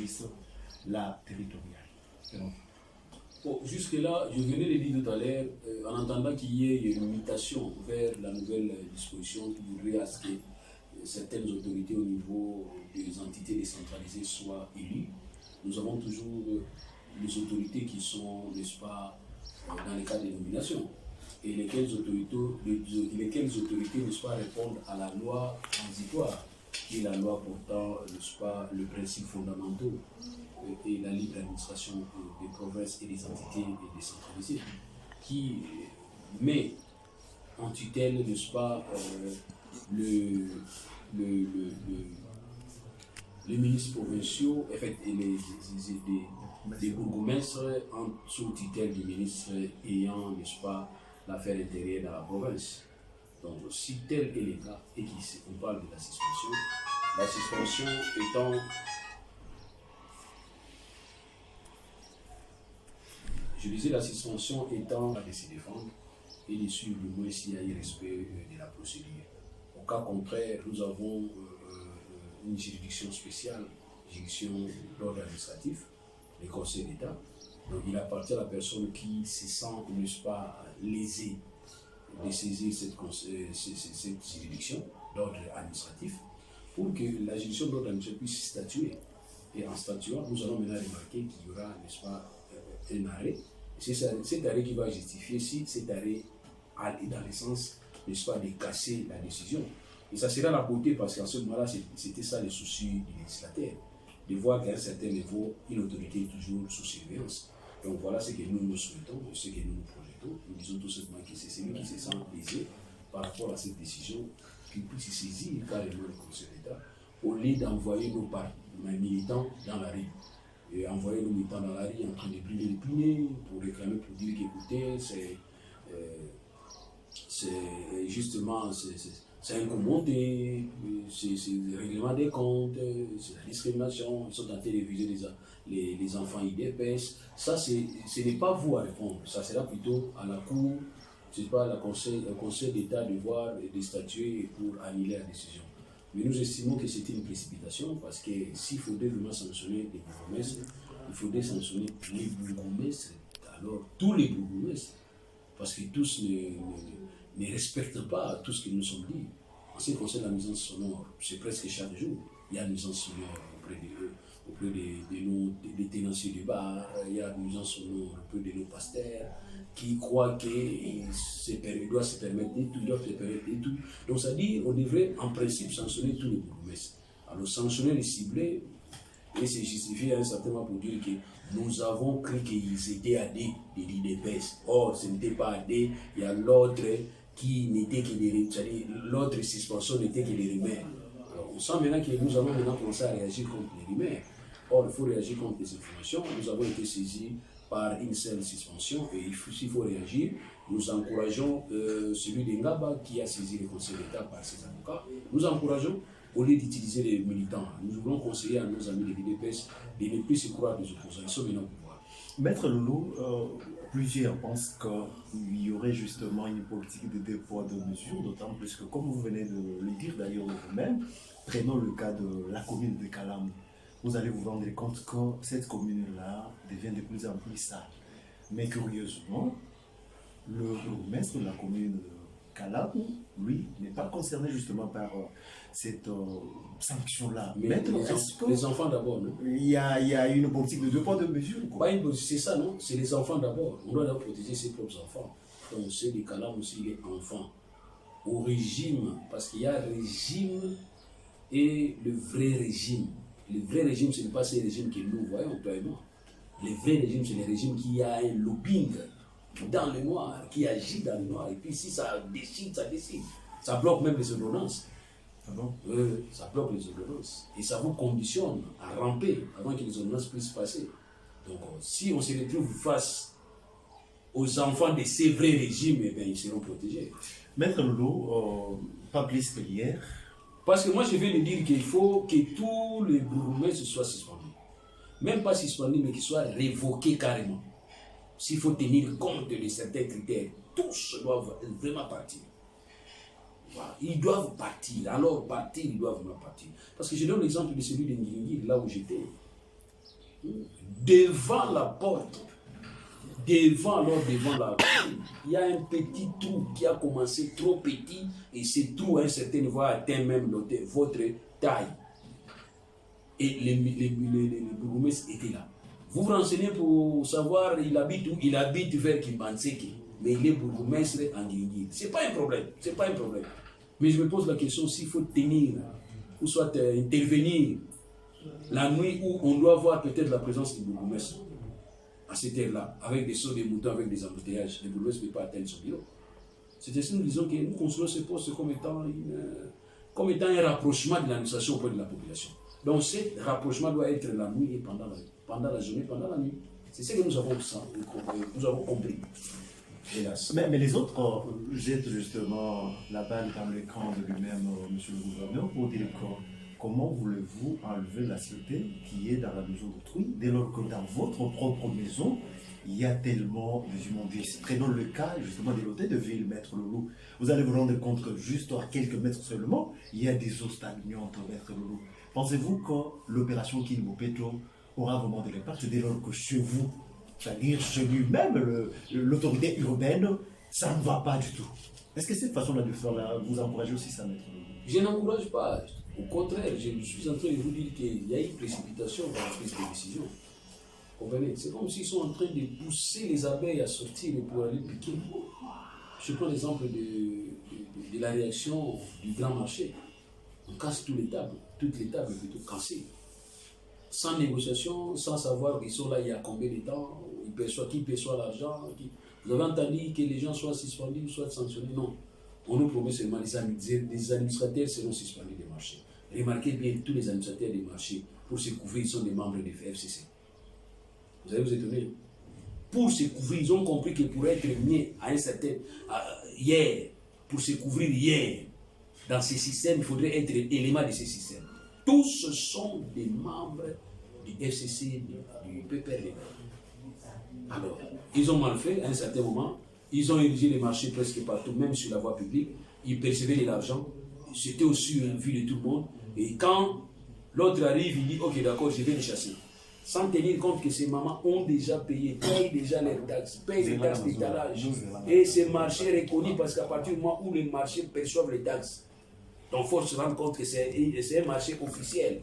justice là territoriale. Bon, jusque-là, je venais de dire tout à l'heure, en entendant qu'il y ait une mutation vers la nouvelle disposition qui voudrait à ce que certaines autorités au niveau des entités décentralisées soient élues. Nous avons toujours les autorités qui sont, n'est-ce pas, dans les cas de nomination, et lesquelles autorités, n'est-ce pas, répondent à la loi transitoire, qui est la loi portant, n'est-ce pas, le principe fondamental et la libre administration des provinces et des entités décentralisées, qui met en tutelle, n'est-ce pas, les ministres provinciaux et les bourgmestres en sous tutelle du ministre ayant, n'est-ce pas, l'affaire intérieure dans la province. Donc, si tel est le cas, et qu'on parle de la suspension étant je disais la suspension étant de se défendre et de suivre le moins s'il y a un respect de la procédure. Au cas contraire, nous avons une juridiction spéciale, juridiction d'ordre administratif, le Conseil d'État. Donc il appartient à la personne qui se sent, n'est-ce pas, lésée de saisir cette juridiction d'ordre administratif pour que la juridiction d'ordre administratif puisse statuer. Et en statuant, nous allons maintenant remarquer qu'il y aura, n'est-ce pas, un arrêt. C'est cet arrêt qui va justifier si cet arrêt allait dans le sens, n'est-ce pas, de casser la décision. Et ça sera la beauté parce qu'à ce moment-là, c'était ça le souci du législateur, de voir qu'à un certain niveau, une autorité est toujours sous surveillance. Donc voilà ce que nous souhaitons, ce que nous projetons. Nous disons tout simplement que c'est celui qui se sent lésé par rapport à cette décision, qu'il puisse saisir carrément le Conseil d'État, au lieu d'envoyer nos militants dans la rue. Et envoyer nos militants dans la rue en train de brûler les pneus pour réclamer, pour dire qu'écoutez, c'est justement, c'est incommodé, c'est le règlement des comptes, c'est la discrimination, ils sont en train de viser les enfants IDPS. Ça, ce n'est pas vous à répondre, ça sera plutôt à la Cour, c'est pas le Conseil d'État de voir, de statuer pour annuler la décision. Mais nous estimons que c'était une précipitation parce que s'il faudrait vraiment sanctionner les bourgmestres, il faudrait sanctionner les bourgmestres, alors tous les bourgmestres, parce que tous ne respectent pas tout ce que nous sommes dit. En ce qui concerne la nuisance sonore, c'est presque chaque jour, il y a une nuisance sonore auprès de nos tenanciers de bar, il y a une nuisance sonore auprès de nos pasteurs, qui croient qu'ils doivent se permettre des tout, Donc ça dit, on devrait en principe sanctionner tous les bourgmestres. Alors sanctionner les ciblés, et c'est justifié certainement pour dire que nous avons cru qu'ils étaient à des l'IDPS. Or, ce n'était pas à des, il y a l'autre qui n'était que des, c'est-à-dire l'autre suspension n'était que des rumeurs. Alors on sent maintenant que nous allons maintenant commencer à réagir contre les rumeurs. Or, il faut réagir contre les informations. Nous avons été saisis par une seule suspension et s'il faut réagir, nous encourageons celui d'Engaba qui a saisi le Conseil d'État par ses avocats. Nous encourageons, au lieu d'utiliser les militants, nous voulons conseiller à nos amis de l'IDPS de ne plus se croire des opposants. Ils sont maintenant au pouvoir. Maître Loulou, plusieurs pensent qu'il y aurait justement une politique de deux poids, deux mesures, d'autant plus que, comme vous venez de le dire d'ailleurs vous-même, prenons le cas de la commune de Kalam. Vous allez vous rendre compte que cette commune-là devient de plus en plus sale. Mais curieusement, le bourgmestre de la commune de Kalam, lui, n'est pas concerné justement par cette sanction-là. Mais les enfants d'abord, non? Il y a une politique de deux poids, deux mesures. C'est ça, non? C'est les enfants d'abord. On doit d'abord protéger ses propres enfants. Donc c'est des Kalam aussi, les enfants. Au régime, parce qu'il y a régime et le vrai régime. Le vrai régime, ce n'est pas ce régime que nous voyons, toi et moi. Le vrai régime, c'est le régime qui a un lobbying dans le noir, qui agit dans le noir. Et puis si ça décide, ça décide. Ça bloque même les ordonnances. Ah bon? Ça bloque les ordonnances. Et ça vous conditionne à ramper avant que les ordonnances puissent passer. Donc si on se retrouve face aux enfants de ces vrais régimes, eh bien, ils seront protégés. Maître Loulou, pas plus que hier. Parce que moi, je viens de dire qu'il faut que tous les bourgmestres soient suspendus. Même pas suspendus, mais qu'ils soient révoqués carrément. S'il faut tenir compte de certains critères, tous doivent vraiment partir. Voilà. Ils doivent partir. Alors, partir, ils doivent vraiment partir. Parce que je donne l'exemple de celui de Ngingir, là où j'étais. devant la porte, devant la porte, il y a un petit trou qui a commencé trop petit et ce trou à un certain niveau a atteint même votre taille. Et les bourgmestres étaient là. Vous vous renseignez pour savoir il habite où? Il habite vers Kimbanseke, mais il est bourgmestre en Guinguit. C'est pas un problème, c'est pas un problème. Mais je me pose la question s'il faut tenir, ou soit intervenir la nuit où on doit voir peut-être la présence du bourgmestre à cette heure-là, avec des sauts de moutons, avec des embouteillages. Le bourgmestre ne peut pas atteindre son bureau. C'est ainsi que nous disons que nous construisons ce poste comme étant un rapprochement de l'administration auprès de la population. Donc ce rapprochement doit être la nuit et pendant la journée, pendant la nuit. C'est ce que nous avons compris. Mais les autres jettent justement la balle dans le camp de lui-même, monsieur le gouverneur, pour dire comment voulez-vous enlever la sûreté qui est dans la maison d'autrui, dès lors que dans votre propre maison, il y a tellement de immondices. Prenons le cas justement de l'hôtel de ville, Maître Loulou. Vous allez vous rendre compte que juste à quelques mètres seulement, il y a des eaux stagnantes, Maître Loulou. Pensez-vous que l'opération Kinbopeto aura vraiment de l'impact dès lors que chez vous, c'est-à-dire chez lui-même, l'autorité urbaine, ça ne va pas du tout? Est-ce que cette façon-là de faire, là, vous encouragez aussi ça, Maître Loulou? Je n'encourage pas. Au contraire, je suis en train de vous dire qu'il y a une précipitation dans la prise de décision. Comprenez? C'est comme s'ils sont en train de pousser les abeilles à sortir pour aller piquer. Je prends l'exemple de la réaction du grand marché. On casse toutes les tables plutôt cassées. Sans négociation, sans savoir qu'ils sont là il y a combien de temps, qui perçoit l'argent. Vous avez entendu que les gens soient suspendus ou soient sanctionnés? Non. On nous promet seulement les administrateurs seront suspendus des marchés. Remarquez bien, tous les administrateurs des marchés, pour se couvrir, ils sont des membres du FCC. Vous allez vous étonner. Pour se couvrir, ils ont compris que pour être mieux à un certain... hier, pour se couvrir hier, dans ces systèmes, il faudrait être élément de ces systèmes. Tous sont des membres du FCC, du PPRD. Alors, ils ont mal fait à un certain moment. Ils ont érigé les marchés presque partout, même sur la voie publique. Ils percevaient de l'argent. C'était aussi vu de tout le monde. Et quand l'autre arrive, il dit ok, d'accord, je vais les chasser. Sans tenir compte que ces mamans ont déjà payé, payent déjà leurs taxes, payent les taxes d'étalage. Et ces marchés reconnus parce qu'à partir du moment où les marchés perçoivent les taxes, donc il faut se rendre compte que c'est un marché officiel.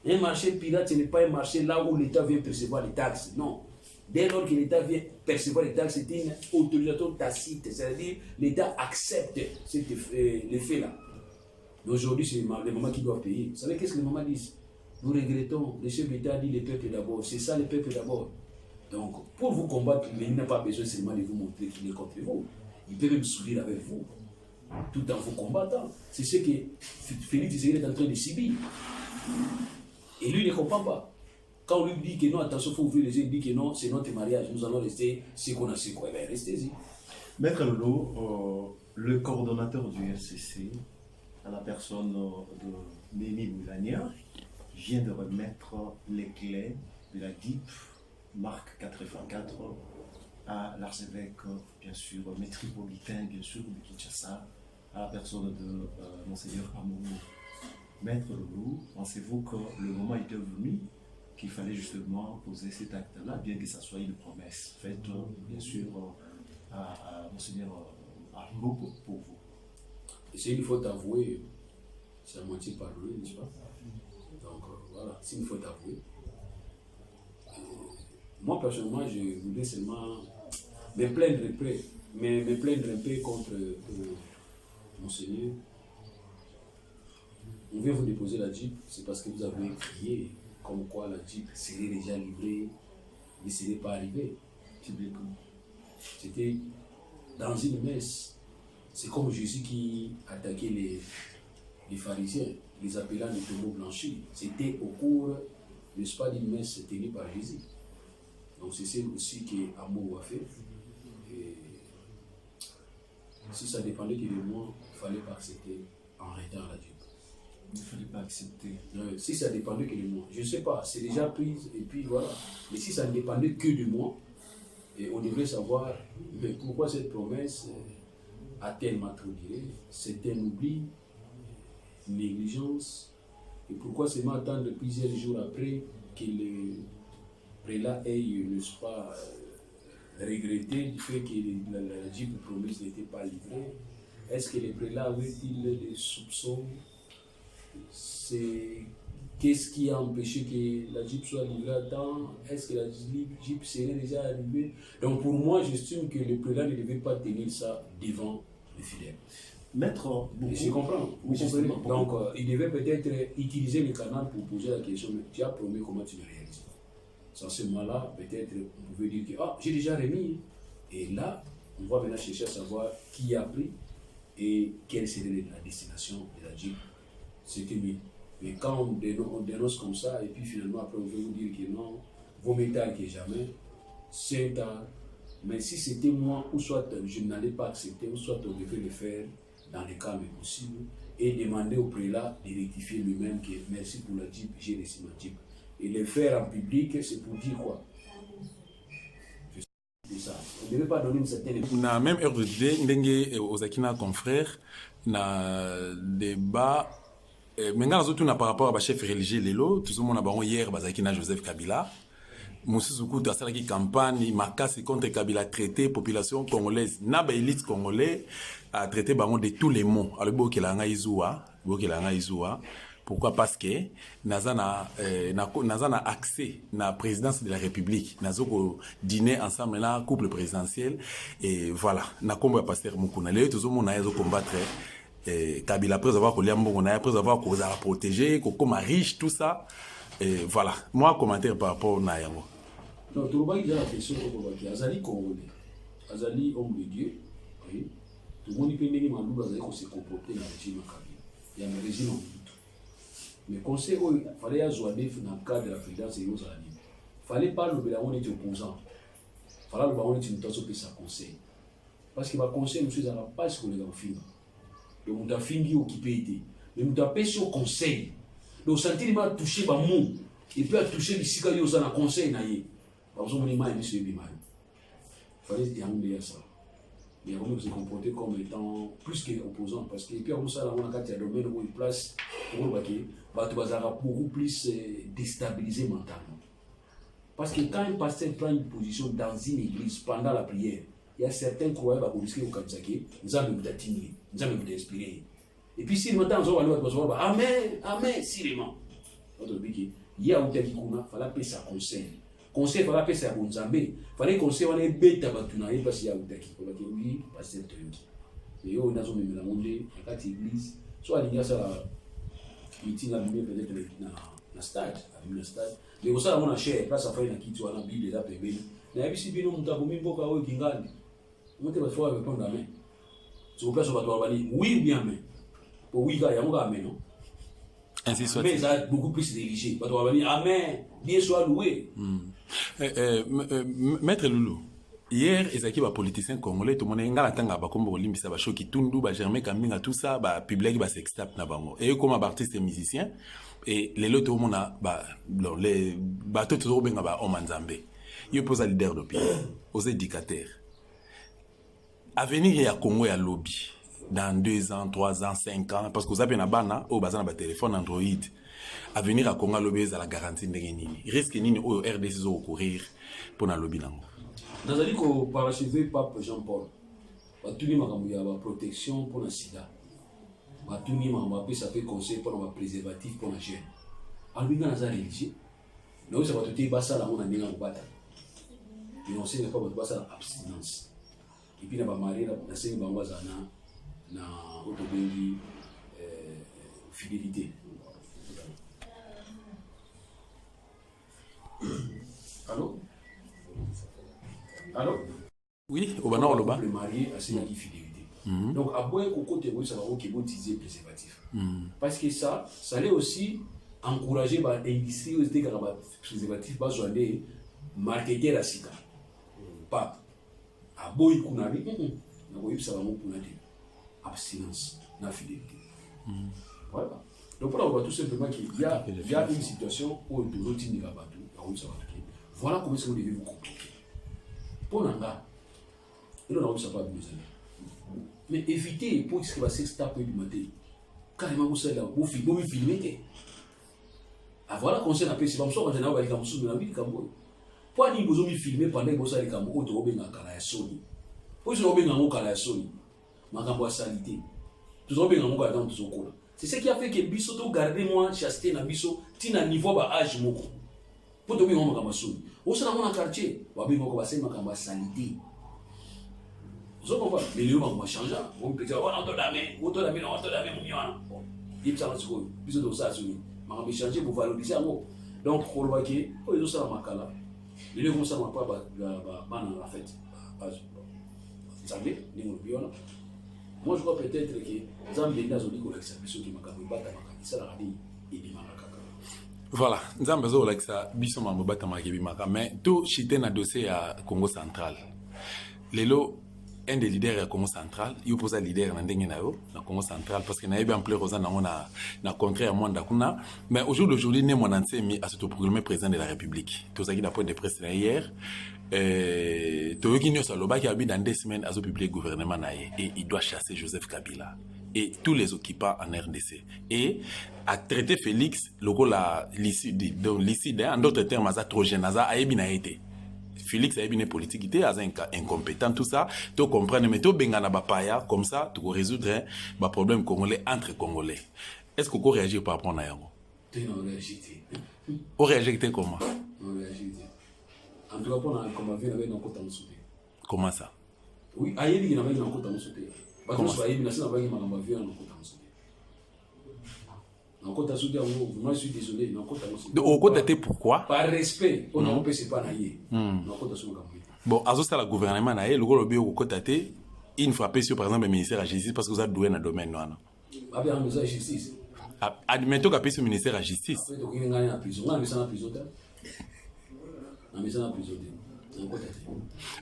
Un marché pirate, ce n'est pas un marché là où l'État vient percevoir les taxes. Non. Dès lors que l'État vient percevoir les taxes, c'est une autorisation tacite. C'est-à-dire l'État accepte les faits là. Aujourd'hui, c'est les mamans qui doivent payer. Vous savez qu'est-ce que les mamans disent? Nous regrettons, le chef d'État dit le peuple d'abord. C'est ça, le peuple d'abord. Donc, pour vous combattre, il n'a pas besoin seulement de vous montrer qu'il est contre vous. Il peut même sourire avec vous, tout en vous combattant. C'est ce que Félix Tshisekedi est en train de subir. Et lui, il ne comprend pas. Quand on lui dit que non, attention, il faut ouvrir les yeux, il dit que non, c'est notre mariage, nous allons rester ce qu'on a su. Eh bien, restez-y. Maître Lolo, le coordonnateur du FCC, à la personne de Némi Boulania, vient de remettre les clés de la DIP marque 84 à l'archevêque, bien sûr, métropolitain, bien sûr, de Kinshasa, à la personne de Monseigneur Amourou. Maître Loulou, pensez-vous que le moment était venu qu'il fallait justement poser cet acte-là, bien que ça soit une promesse faite, bien sûr, à Monseigneur Amourou pour vous? C'est une faute avouée, c'est à moitié pardonné, n'est-ce pas? Donc voilà, c'est une faute avouée. Moi personnellement, je voulais seulement me plaindre un peu contre Monseigneur. On vient vous déposer la Jeep, c'est parce que vous avez crié comme quoi la Jeep serait déjà livrée, ne serait pas arrivée. C'était dans une messe. C'est comme Jésus qui attaquait les pharisiens, les appelant les tombeaux blanchis. C'était au cours, n'est-ce pas, d'une messe tenue par Jésus. Donc c'est celle aussi qu'Amour a fait. Et si ça dépendait que de moi, il ne fallait pas accepter en retard la Jeep. Il ne fallait pas accepter. Si ça dépendait que de moi, je ne sais pas, c'est déjà pris et puis voilà. Mais si ça ne dépendait que de moi, et on devrait savoir mais pourquoi cette promesse a-t-elle trop duré? C'est un oubli, une négligence. Et pourquoi seulement attendre plusieurs jours après que prélat ait, n'est-ce pas, regretté du fait que la Jeep promise n'était pas livrée? Est-ce que les prélats avaient-ils des soupçons? Qu'est-ce qui a empêché que la Jeep soit livrée à temps? Est-ce que la Jeep serait déjà arrivée? Donc pour moi, j'estime que le prélat ne devait pas tenir ça devant les fidèles. Maître, je comprends. Donc il devait peut-être utiliser le canal pour poser la question, mais tu as promis, comment tu le réalises? À ce moment-là, peut-être on pouvait dire que j'ai déjà remis. Et là, on va maintenant chercher à savoir qui a pris et quelle serait la destination de la Jeep. C'était mieux. Mais quand on dénonce comme ça, et puis finalement, après, on veut vous dire que non, vaut mieux tard que jamais, c'est tard. Mais si c'était moi, ou soit je n'allais pas accepter, ou soit on devait le faire dans les cas possibles, et demander au prélat de rectifier lui-même que merci pour la Jeep, j'ai reçu ma Jeep. Et le faire en public, c'est pour dire quoi? C'est ça. On ne devait pas donner une certaine... Na même heure de ndenge aux Akina confrères, na débat... Maintenant, nous par rapport à chef religieux Lelo, tout le monde a bon hier, Bazakina Joseph Kabila. Moussa Soukou, tu as fait une campagne, Makasi contre Kabila, traité population congolaise, n'a élite congolais, a traité de tous les mots. Alors, Bokelanga Izoua. Pourquoi? Parce que Nazana accès à la présidence de la République. Nazoko dîner ensemble là, couple présidentiel. Et voilà. Na combat pasteur Mukuna. Léo, tout le monde a combattre. Kabila après avoir après avoir protégé, comme riche, tout ça. Et voilà. Moi, commentaire par rapport à Nayango. Donc, tout le monde a la question de Azali Congolais. Azali, homme de Dieu. Oui. Tout le monde peut dire que se comporter dans le régime Kabila. Il y a un régime en tout. Mais conseil, il fallait avoir dans le cadre de la présidence et il ne fallait pas le bélamon être opposant. Il fallait le bélamon être une tasse de sa conseil. Parce que le conseil, nous sommes à la base qu'on est dans le film. Donc, nous avons fini occupé. Mais nous avons fait au conseil. Donc, sentir qu'il va toucher le monde. Il peut toucher le sika dans le conseil. Parce que nous avons fait il fallait y ça. Mais on se comporter comme étant plus qu'opposant. Parce que puis on a un domaine où il place beaucoup plus déstabilisé mentalement. Parce que quand un pasteur prend une position dans une église pendant la prière, il y a certains croyants qui risquent au Kanzaki, nous allons nous attirer, nous allons nous inspirer. Et puis si nous entendons Amen, Amen, sirement. Il y a un tel qui il fallait payer sa conseil. Conseil, il fallait payer sa bonzambé. Il fallait conseil, on est bête à battunaï parce qu'il y a un tel qui oui, pasteur Toyoki. Mais on a un même la monde, à la église, soit il y a ça. Meeting à l'humain peut-être dans le stade, mais au sein de mon cher, place à faire une quitte, on a bible déjà payé. Mais si bien on t'a promis beaucoup à eux qui gagnent, on te va faire répondre à main. Sur place on va te dire oui ou bien mais. Pour oui, il y a un amen non. Ainsi soit. Mais ça a beaucoup plus religieux. On va dire amen, bien soit loué. Maître Loulou. Hier, les équipes politiciens congolais, tout le monde a dit que ça va choquer tout le monde, Germain Kaminga, tout ça, public va s'extape na bango. Et comme artistes et musiciens, et les lots tout le monde a, les bateaux toujours bien à Omanzambe. Il pose à leader d'opinion, aux éducateurs. Avenir il y a Congo et à lobby dans 2 ans, 3 ans, 5 ans, parce que vous avez un bana, au bazar un téléphone Android. Avenir à Congo lobby à la garantie de nini. Risque nini au RDC au courir pour na lobby nango. Dans le cas parachevé pape Jean-Paul, il y a une protection pour le sida. Il y a un conseil pour le préservatif pour la jeune. Alors, il y a un religieux. Donc, ça va tout être ça, là, on a mis en bataille. Et on sait pas que ça l'abstinence. Et puis, il y a un mari, la scène na autobéni fidélité. Allô? Allô? Oui, au Bana Oloba. Le marié a signé une fidélité. Donc, à boire côté ça va utiliser préservatif. Parce que ça allait aussi encourager l'industrie de préservatif, pas aller marketer la sida. Pas. À boire kunabi, ça va pour abstinence, la fidélité. Voilà. Donc, pour avoir tout simplement qu'il y a une situation où il y a une voilà comment est-ce que vous devez vous compliquer. Pour l'anga, il n'en a pas besoin. Mais évitez pour ce qui va s'extaper du matin. Carrément, vous savez, vous filmez. Voilà qu'on s'est appelé, c'est comme ça qu'on a dit que vous avez dit Pour aller vous filmer pendant que vous allez comme auto benga kala ya soni. Pour ce benga ngo kala ya soni. Makambo salité. Tout ça benga ngo kala dans tout kola. C'est ce qui a fait que biso to garder moi chasteté na biso tina niveau ba âge moko. Pour to benga makambo soni. Au sein mon quartier, wa benga ko ba se makambo salité. Vous comprenez? Mais les gens vont changer. On peut dire, on entend la main, on entend la main, on entend la main, on entend la main. Il ça va se faire. Biso to ça soni. Makambo changer pour valoriser un mot. Donc, pour le voyer, ils ont ça dans ma cala. Les gens vont savoir pas la fête. Vous savez, moi je crois peut-être que les gens viennent dans une collection, mais ceux qui m'ont battu, ça l'a dit, il dit voilà, nous avons besoin de ça, biso m'a battu mais tout chité na dossier à Congo central. Lelo un des leaders à Congo central, il pose un leader dans Congo central parce qu'il y a bien plus de gens na contraire à moi d'Akuna. Mais aujourd'hui, né mon ancien mis à se proclamer président de la République. Tout ça qui n'a pas de presse hier. Toyoki Saloba qui a dans 2 semaines à ce public gouvernement et il doit chasser Joseph Kabila et tous les occupants en RDC et à traiter Félix lokola licide donc licide en d'autres termes à trop jeune à ebina été. Félix a une politique, il est incompétent, tout ça. Tu comprends, mais tu as bapaya comme ça, tu peux résoudre un problème congolais entre Congolais. Est-ce que vous réagissez par rapport à ça? On réagit. Vous réagissez comment? On réagit. En tout cas, on a comme avis avec nos côtés en sauté. Comment ça? Oui, ailleurs il y a avec nos côtés en sauté. Parce que soit il y a avec ma avis nos côtés en sauté. Je suis désolé. Au côté pourquoi? Par respect, on ne peut pas naïe. Bon, à ce le gouvernement naïe, le lobby au côté, il ne frappe sur par exemple le ministère de la Justice parce que vous avez doué dans le domaine noir. Avec le ministère de la Justice. Admettons qu'il y a sur le ministère de la Justice. On a en prison.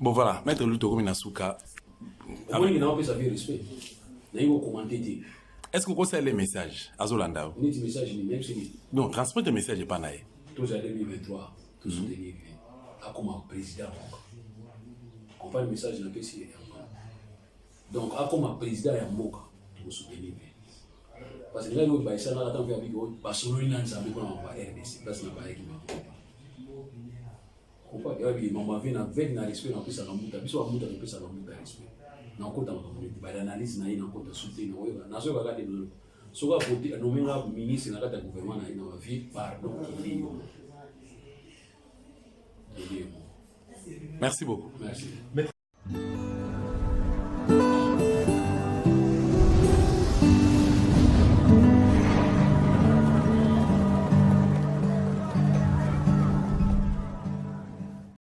Bon voilà, maître Luto Minasuka. On a respect. On a commenté. Est-ce que vous connaissez les messages à Zolanda? Non, transporte le message pas naïe. Tous en 2023, tout soutenir comme président. On parle le message de la PCA. Donc, comme président, tout soutenir. Parce que là, il y a des gens qui ont fait des choses, parce que nous avons fait des RDC, parce que nous avons fait des choses. Il y a des gens qui ont fait des respect, ils ont fait des respect. Na kota community ba analyse na ina kota soutenir oyo na so ka de lolo so ka poti nomenga ministre na kata gouvernement na ina vie pardon qui merci beaucoup. Merci.